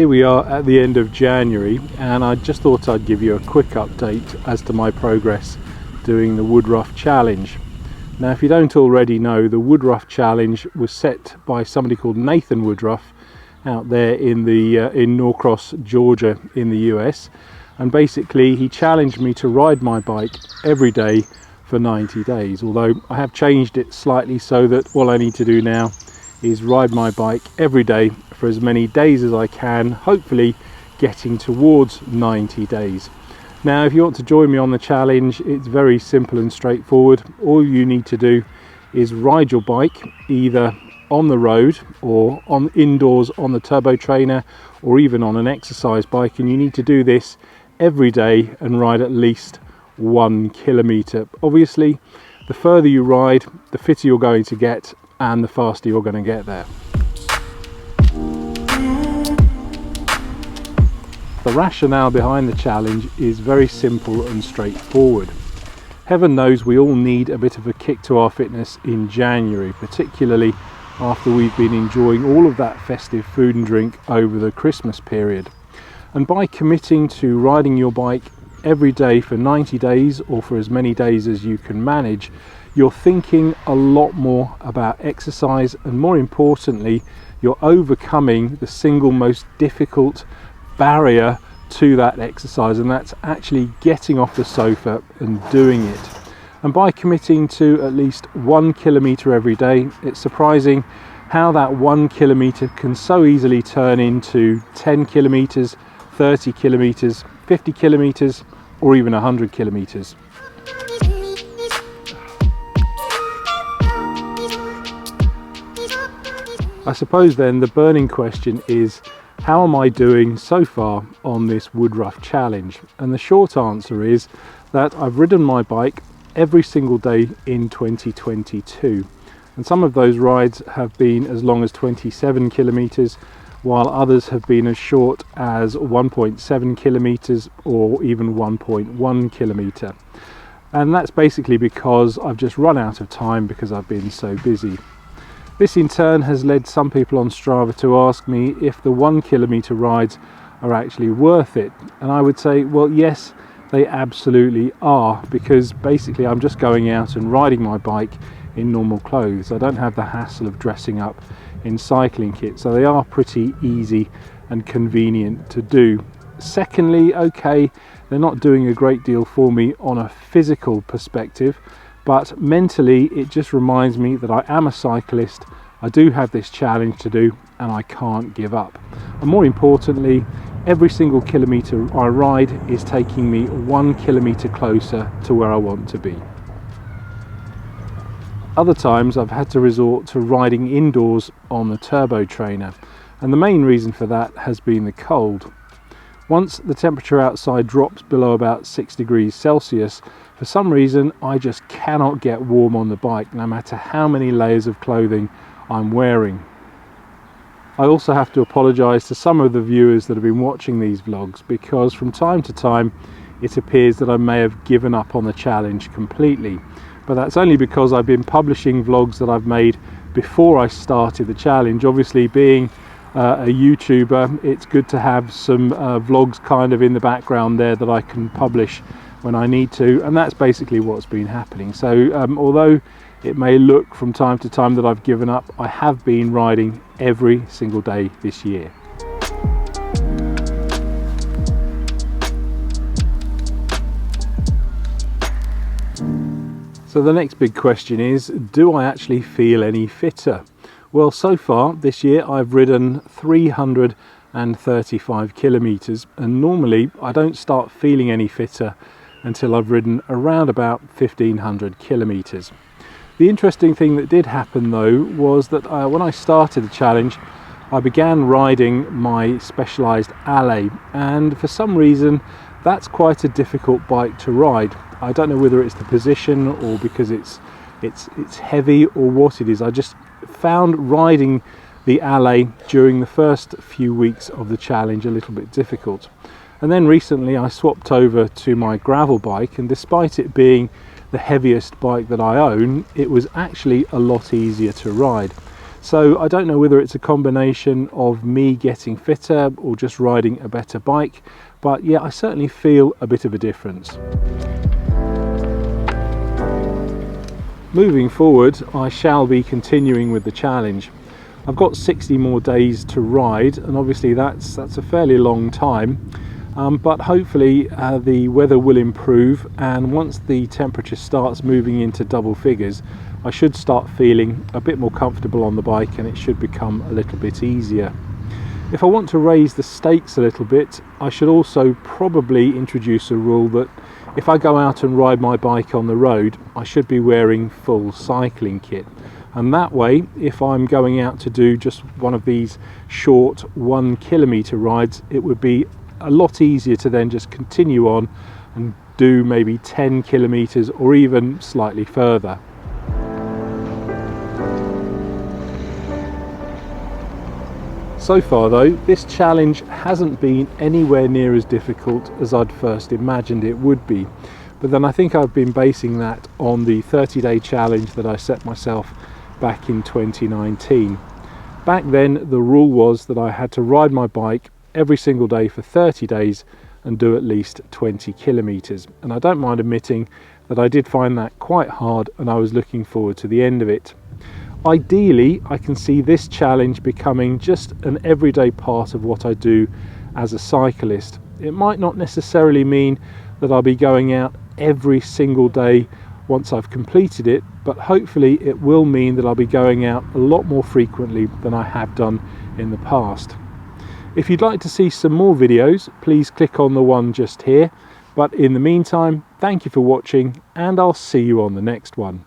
Here we are at the end of January, and I just thought I'd give you a quick update as to my progress doing the Woodruff Challenge. Now, if you don't already know, the Woodruff Challenge was set by somebody called Nathan Woodruff out there in Norcross, Georgia in the US, and basically he challenged me to ride my bike every day for 90 days, although I have changed it slightly so that all I need to do now is ride my bike every day for as many days as I can, hopefully getting towards 90 days. Now, if you want to join me on the challenge, it's very simple and straightforward. All you need to do is ride your bike either on the road or indoors on the turbo trainer or even on an exercise bike, and you need to do this every day and ride at least 1 kilometer. Obviously, the further you ride, the fitter you're going to get and the faster you're going to get there. The rationale behind the challenge is very simple and straightforward. Heaven knows we all need a bit of a kick to our fitness in January, particularly after we've been enjoying all of that festive food and drink over the Christmas period. And by committing to riding your bike every day for 90 days or for as many days as you can manage, you're thinking a lot more about exercise, and more importantly, you're overcoming the single most difficult barrier to that exercise, and that's actually getting off the sofa and doing it. And by committing to at least 1 kilometer every day, it's surprising how that 1 kilometer can so easily turn into 10 kilometers, 30 kilometers, 50 kilometers, or even 100 kilometers. I suppose then the burning question is, how am I doing so far on this Woodruff Challenge? And the short answer is that I've ridden my bike every single day in 2022. And some of those rides have been as long as 27 kilometers, while others have been as short as 1.7 kilometers or even 1.1 kilometer. And that's basically because I've just run out of time because I've been so busy. This in turn has led some people on Strava to ask me if the 1 kilometer rides are actually worth it. And I would say, well, yes, they absolutely are, because basically I'm just going out and riding my bike in normal clothes. I don't have the hassle of dressing up in cycling kit, so they are pretty easy and convenient to do. Secondly, okay, they're not doing a great deal for me on a physical perspective, but mentally it just reminds me that I am a cyclist, I do have this challenge to do, and I can't give up. And more importantly, every single kilometer I ride is taking me 1 kilometer closer to where I want to be. Other times I've had to resort to riding indoors on the turbo trainer, and the main reason for that has been the cold. Once the temperature outside drops below about 6 degrees Celsius, for some reason I just cannot get warm on the bike, no matter how many layers of clothing I'm wearing. I also have to apologise to some of the viewers that have been watching these vlogs, because from time to time it appears that I may have given up on the challenge completely. But that's only because I've been publishing vlogs that I've made before I started the challenge. Obviously, being a YouTuber, it's good to have some vlogs kind of in the background there that I can publish when I need to, and that's basically what's been happening. So although it may look from time to time that I've given up, I have been riding every single day this year. So the next big question is, do I actually feel any fitter? Well, so far this year I've ridden 335 kilometers, and normally I don't start feeling any fitter until I've ridden around about 1500 kilometers. The interesting thing that did happen though was that when I started the challenge, I began riding my Specialized Alley, and for some reason that's quite a difficult bike to ride. I don't know whether it's the position or because it's heavy or what it is. I just found riding the Alley during the first few weeks of the challenge a little bit difficult. And then recently I swapped over to my gravel bike, and despite it being the heaviest bike that I own, it was actually a lot easier to ride. So I don't know whether it's a combination of me getting fitter or just riding a better bike, but yeah, I certainly feel a bit of a difference. Moving forward, I shall be continuing with the challenge. I've got 60 more days to ride, and obviously that's a fairly long time, but hopefully the weather will improve, and once the temperature starts moving into double figures, I should start feeling a bit more comfortable on the bike, and it should become a little bit easier. If I want to raise the stakes a little bit, I should also probably introduce a rule that if I go out and ride my bike on the road, I should be wearing full cycling kit. And that way, if I'm going out to do just one of these short 1 kilometre rides, it would be a lot easier to then just continue on and do maybe 10 kilometres or even slightly further. So far though, this challenge hasn't been anywhere near as difficult as I'd first imagined it would be. But then I think I've been basing that on the 30-day challenge that I set myself back in 2019. Back then the rule was that I had to ride my bike every single day for 30 days and do at least 20 kilometres. And I don't mind admitting that I did find that quite hard, and I was looking forward to the end of it. Ideally, I can see this challenge becoming just an everyday part of what I do as a cyclist. It might not necessarily mean that I'll be going out every single day once I've completed it, but hopefully it will mean that I'll be going out a lot more frequently than I have done in the past. If you'd like to see some more videos, please click on the one just here. But in the meantime, thank you for watching, and I'll see you on the next one.